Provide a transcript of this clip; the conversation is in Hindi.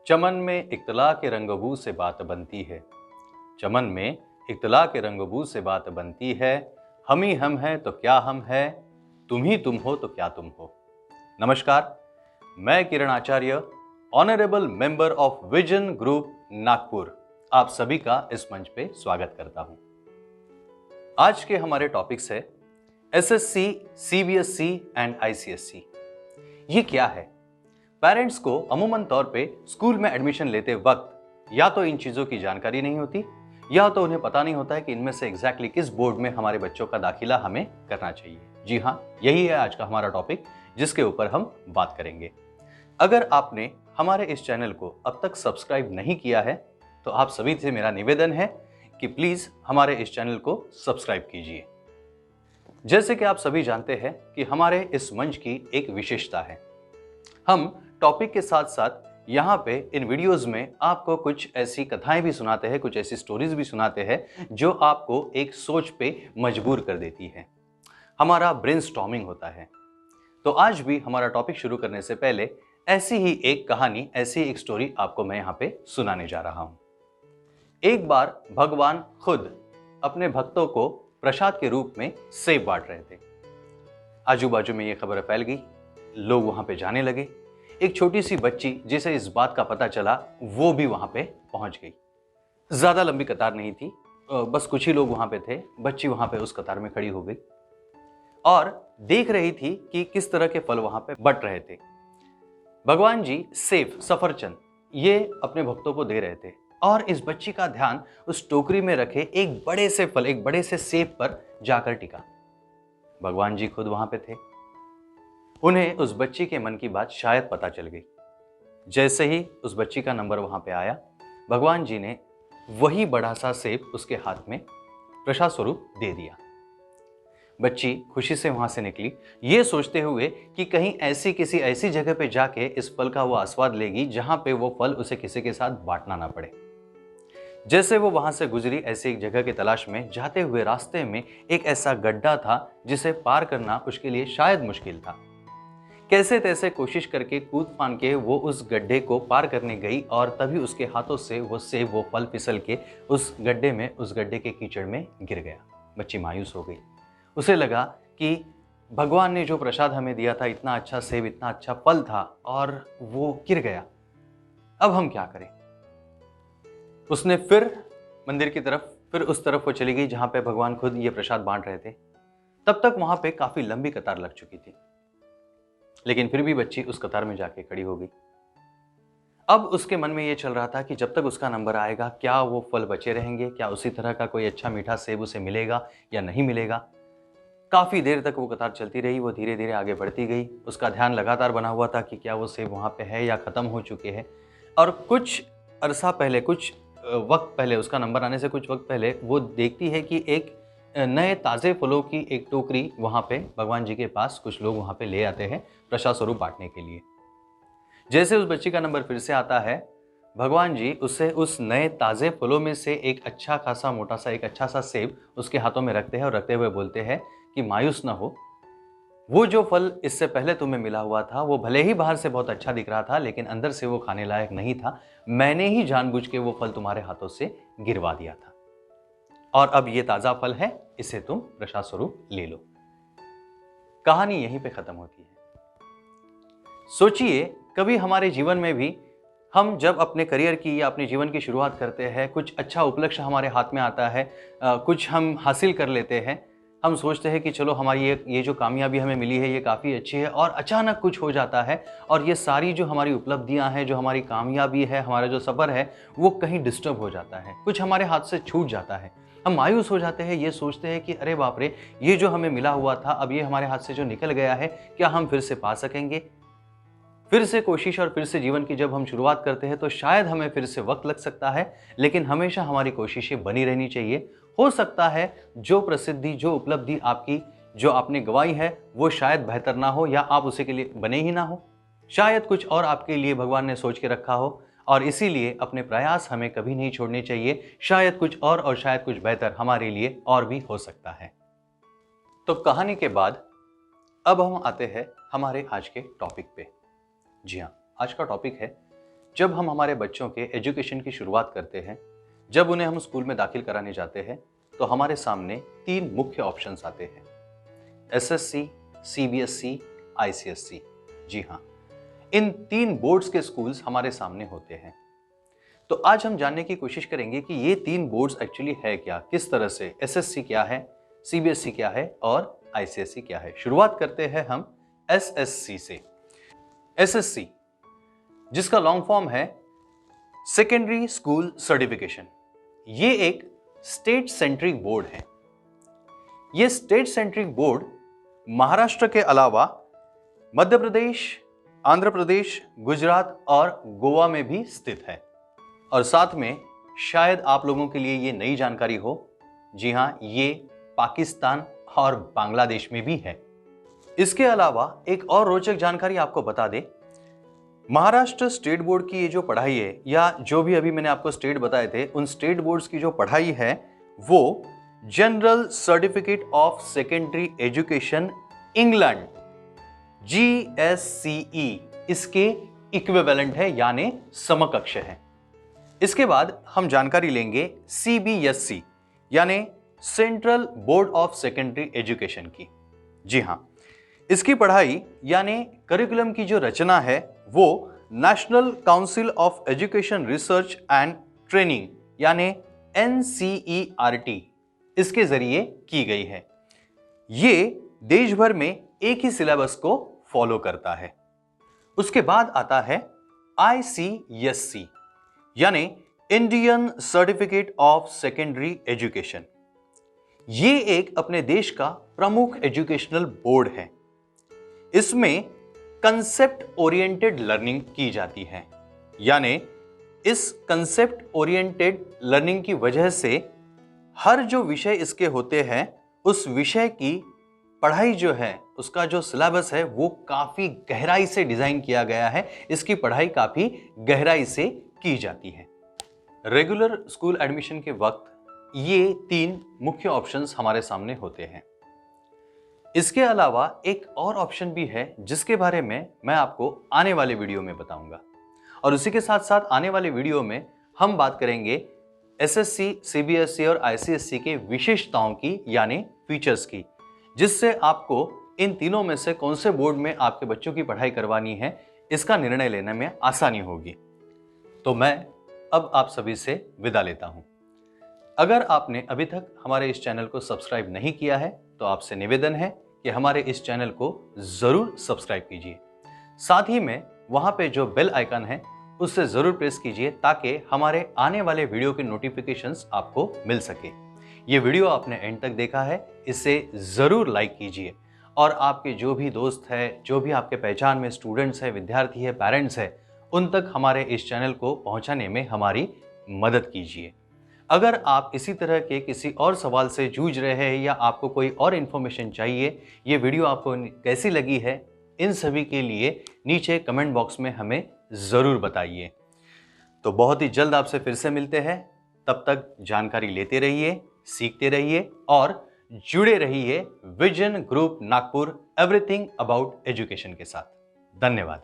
चमन में इख्तला के रंगबू से बात बनती है। चमन में इख्तला के रंगबू से बात बनती है। हम ही हम हैं तो क्या हम है, तुम ही तुम हो तो क्या तुम हो। नमस्कार, मैं Kiran Acharya, honourable member of vision group Nagpur, आप सभी का इस मंच पे स्वागत करता हूं। आज के हमारे टॉपिक्स है एसएससी, सीबीएसई एंड आईसीएसई। ये क्या है? पेरेंट्स को अमूमन तौर पे स्कूल में एडमिशन लेते वक्त या तो इन चीजों की जानकारी नहीं होती या तो उन्हें पता नहीं होता है कि इनमें से एग्जैक्टली किस बोर्ड में हमारे बच्चों का दाखिला हमें करना चाहिए। जी हाँ, यही है आज का हमारा टॉपिक जिसके ऊपर हम बात करेंगे। अगर आपने हमारे इस चैनल को अब तक सब्सक्राइब नहीं किया है तो आप सभी से मेरा निवेदन है कि प्लीज हमारे इस चैनल को सब्सक्राइब कीजिए। जैसे कि आप सभी जानते हैं कि हमारे इस मंच की एक विशेषता है, हम टॉपिक के साथ साथ यहाँ पे इन वीडियोस में आपको कुछ ऐसी कथाएं भी सुनाते हैं, कुछ ऐसी स्टोरीज भी सुनाते हैं जो आपको एक सोच पे मजबूर कर देती है। हमारा ब्रेनस्टॉर्मिंग होता है। तो आज भी हमारा टॉपिक शुरू करने से पहले ऐसी ही एक कहानी, ऐसी एक स्टोरी आपको मैं यहाँ पे सुनाने जा रहा हूँ। एक बार भगवान खुद अपने भक्तों को प्रसाद के रूप में सेब बांट रहे थे। आजू बाजू में ये खबर फैल गई, लोग वहां पे जाने लगे। एक छोटी सी बच्ची जिसे इस बात का पता चला वो भी वहां पे पहुंच गई। ज्यादा लंबी कतार नहीं थी, बस कुछ ही लोग वहां पे थे। बच्ची वहां पे उस कतार में खड़ी हो गई और देख रही थी कि किस तरह के फल वहां पे बट रहे थे। भगवान जी सेब, सफरचंद ये अपने भक्तों को दे रहे थे और इस बच्ची का ध्यान उस टोकरी में रखे एक बड़े से फल, एक बड़े से सेब पर जाकर टिका। भगवान जी खुद वहां पे थे। उन्हें उस बच्ची के मन की बात शायद पता चल गई। जैसे ही उस बच्ची का नंबर वहां पे आया, भगवान जी ने वही बड़ा सा सेब उसके हाथ में प्रसाद स्वरूप दे दिया। बच्ची खुशी से वहां से निकली, ये सोचते हुए कि कहीं किसी ऐसी जगह पे जाके इस फल का वो आस्वाद लेगी जहां पे वो फल उसे किसी के साथ बांटना ना पड़े। जैसे वो वहां से गुजरी, ऐसी एक जगह की तलाश में जाते हुए रास्ते में एक ऐसा गड्ढा था जिसे पार करना उसके लिए शायद मुश्किल था। कैसे तैसे कोशिश करके कूद फान के वो उस गड्ढे को पार करने गई और तभी उसके हाथों से वो सेब, वो फल फिसल के उस गड्ढे में, उस गड्ढे के कीचड़ में गिर गया। बच्ची मायूस हो गई। उसे लगा कि भगवान ने जो प्रसाद हमें दिया था, इतना अच्छा सेब, इतना अच्छा फल था और वो गिर गया। अब हम क्या करें? उसने फिर मंदिर की तरफ, फिर उस तरफ वो चली गई जहां पे भगवान खुद ये प्रसाद बांट रहे थे। तब तक वहां पे काफी लंबी कतार लग चुकी थी, लेकिन फिर भी बच्ची उस कतार में जाके खड़ी हो गई। अब उसके मन में ये चल रहा था कि जब तक उसका नंबर आएगा क्या वो फल बचे रहेंगे, क्या उसी तरह का कोई अच्छा मीठा सेब उसे मिलेगा या नहीं मिलेगा। काफी देर तक वो कतार चलती रही, वो धीरे धीरे आगे बढ़ती गई। उसका ध्यान लगातार बना हुआ था कि क्या वो सेब वहां पे है या खत्म हो चुके हैं। और कुछ अरसा पहले, कुछ वक्त पहले, उसका नंबर आने से कुछ वक्त पहले वो देखती है कि एक नए ताज़े फलों की एक टोकरी वहां पे भगवान जी के पास कुछ लोग वहां पे ले आते हैं प्रसाद स्वरूप बांटने के लिए। जैसे उस बच्ची का नंबर फिर से आता है, भगवान जी उसे उस नए ताज़े फलों में से एक अच्छा खासा मोटा सा, एक अच्छा सा सेब उसके हाथों में रखते हैं और रखते हुए बोलते हैं कि मायूस ना हो, वो जो फल इससे पहले तुम्हें मिला हुआ था वो भले ही बाहर से बहुत अच्छा दिख रहा था लेकिन अंदर से वो खाने लायक नहीं था। मैंने ही जानबूझ के वो फल तुम्हारे हाथों से गिरवा दिया था और अब ये ताजा फल है, इसे तुम प्रसाद स्वरूप ले लो। कहानी यहीं पे खत्म होती है। सोचिए, कभी हमारे जीवन में भी हम जब अपने करियर की या अपने जीवन की शुरुआत करते हैं, कुछ अच्छा उपलक्ष्य हमारे हाथ में आता है, कुछ हम हासिल कर लेते हैं, हम सोचते हैं कि चलो हमारी ये जो कामयाबी हमें मिली है ये काफ़ी अच्छी है, और अचानक कुछ हो जाता है और ये सारी जो हमारी उपलब्धियां हैं, जो हमारी कामयाबी है, हमारा जो सफ़र है वो कहीं डिस्टर्ब हो जाता है, कुछ हमारे हाथ से छूट जाता है। हम मायूस हो जाते हैं, ये सोचते हैं कि अरे बाप रे, ये जो हमें मिला हुआ था अब ये हमारे हाथ से जो निकल गया है, क्या हम फिर से पा सकेंगे? फिर से कोशिश और फिर से जीवन की जब हम शुरुआत करते हैं तो शायद हमें फिर से वक्त लग सकता है, लेकिन हमेशा हमारी कोशिशें बनी रहनी चाहिए। हो सकता है जो प्रसिद्धि, जो उपलब्धि आपकी, जो आपने गंवाई है वो शायद बेहतर ना हो या आप उसी के लिए बने ही ना हो। शायद कुछ और आपके लिए भगवान ने सोच के रखा हो और इसीलिए अपने प्रयास हमें कभी नहीं छोड़ने चाहिए। शायद कुछ और शायद कुछ बेहतर हमारे लिए और भी हो सकता है। तो कहानी के बाद अब हम आते हैं हमारे आज के टॉपिक पे। जी हाँ, आज का टॉपिक है जब हम हमारे बच्चों के एजुकेशन की शुरुआत करते हैं, जब उन्हें हम स्कूल में दाखिल कराने जाते हैं, तो हमारे सामने 3 मुख्य ऑप्शंस आते हैं, एसएससी, सीबीएसई, आईसीएसई। जी हाँ, इन 3 बोर्ड्स के स्कूल्स हमारे सामने होते हैं। तो आज हम जानने की कोशिश करेंगे कि ये 3 बोर्ड्स एक्चुअली है क्या, किस तरह से, एसएससी क्या है, सीबीएसई क्या है और आईसीएसई क्या है। शुरुआत करते हैं हम एसएससी से। एसएससी, जिसका लॉन्ग फॉर्म है सेकेंडरी स्कूल सर्टिफिकेशन, ये एक स्टेट सेंट्रिक बोर्ड है। ये स्टेट सेंट्रिक बोर्ड महाराष्ट्र के अलावा मध्य प्रदेश, आंध्र प्रदेश, गुजरात और गोवा में भी स्थित है। और साथ में शायद आप लोगों के लिए ये नई जानकारी हो, जी हां, ये पाकिस्तान और बांग्लादेश में भी है। इसके अलावा एक और रोचक जानकारी आपको बता दें, महाराष्ट्र स्टेट बोर्ड की ये जो पढ़ाई है, या जो भी अभी मैंने आपको स्टेट बताए थे, उन स्टेट बोर्ड्स की जो पढ़ाई है वो general certificate of secondary education England, GSCE, इसके इक्विवेलेंट है, यानी समकक्ष है। इसके बाद हम जानकारी लेंगे CBSE यानी central board of secondary education की। जी हां, इसकी पढ़ाई यानी करिकुलम की जो रचना है वो national council of education research and training यानी NCERT, इसके जरिए की गई है। ये देश भर में एक ही सिलेबस को फॉलो करता है। उसके बाद आता है ICSC यानी Indian certificate of secondary education. ये एक अपने देश का प्रमुख एजुकेशनल बोर्ड है। इसमें कंसेप्ट ओरिएंटेड लर्निंग की जाती है, यानी इस कंसेप्ट ओरिएंटेड लर्निंग की वजह से हर जो विषय इसके होते हैं, उस विषय की पढ़ाई जो है, उसका जो सिलेबस है वो काफी गहराई से डिजाइन किया गया है। इसकी पढ़ाई काफी गहराई से की जाती है। रेगुलर स्कूल एडमिशन के वक्त ये 3 मुख्य ऑप्शंस हमारे सामने होते हैं। इसके अलावा एक और ऑप्शन भी है जिसके बारे में मैं आपको आने वाले वीडियो में बताऊंगा, और उसी के साथ साथ आने वाले वीडियो में हम बात करेंगे एसएससी, सीबीएसई और आईसीएसई के विशेषताओं की, यानी फीचर्स की, जिससे आपको इन तीनों में से कौन से बोर्ड में आपके बच्चों की पढ़ाई करवानी है, इसका निर्णय लेने में आसानी होगी। तो मैं अब आप सभी से विदा लेता हूं। अगर आपने अभी तक हमारे इस चैनल को सब्सक्राइब नहीं किया है तो आपसे निवेदन है कि हमारे इस चैनल को जरूर सब्सक्राइब कीजिए। साथ ही में वहां पे जो बेल आइकन है उससे जरूर प्रेस कीजिए, ताकि हमारे आने वाले वीडियो के नोटिफिकेशंस आपको मिल सके। ये वीडियो आपने एंड तक देखा है, इसे जरूर लाइक कीजिए, और आपके जो भी दोस्त है, जो भी आपके पहचान में स्टूडेंट्स है, विद्यार्थी है, पेरेंट्स है, उन तक हमारे इस चैनल को पहुंचाने में हमारी मदद कीजिए। अगर आप इसी तरह के किसी और सवाल से जूझ रहे हैं या आपको कोई और इन्फॉर्मेशन चाहिए, ये वीडियो आपको कैसी लगी है, इन सभी के लिए नीचे कमेंट बॉक्स में हमें ज़रूर बताइए। तो बहुत ही जल्द आपसे फिर से मिलते हैं। तब तक जानकारी लेते रहिए, सीखते रहिए और जुड़े रहिए vision group Nagpur everything about education के साथ। धन्यवाद।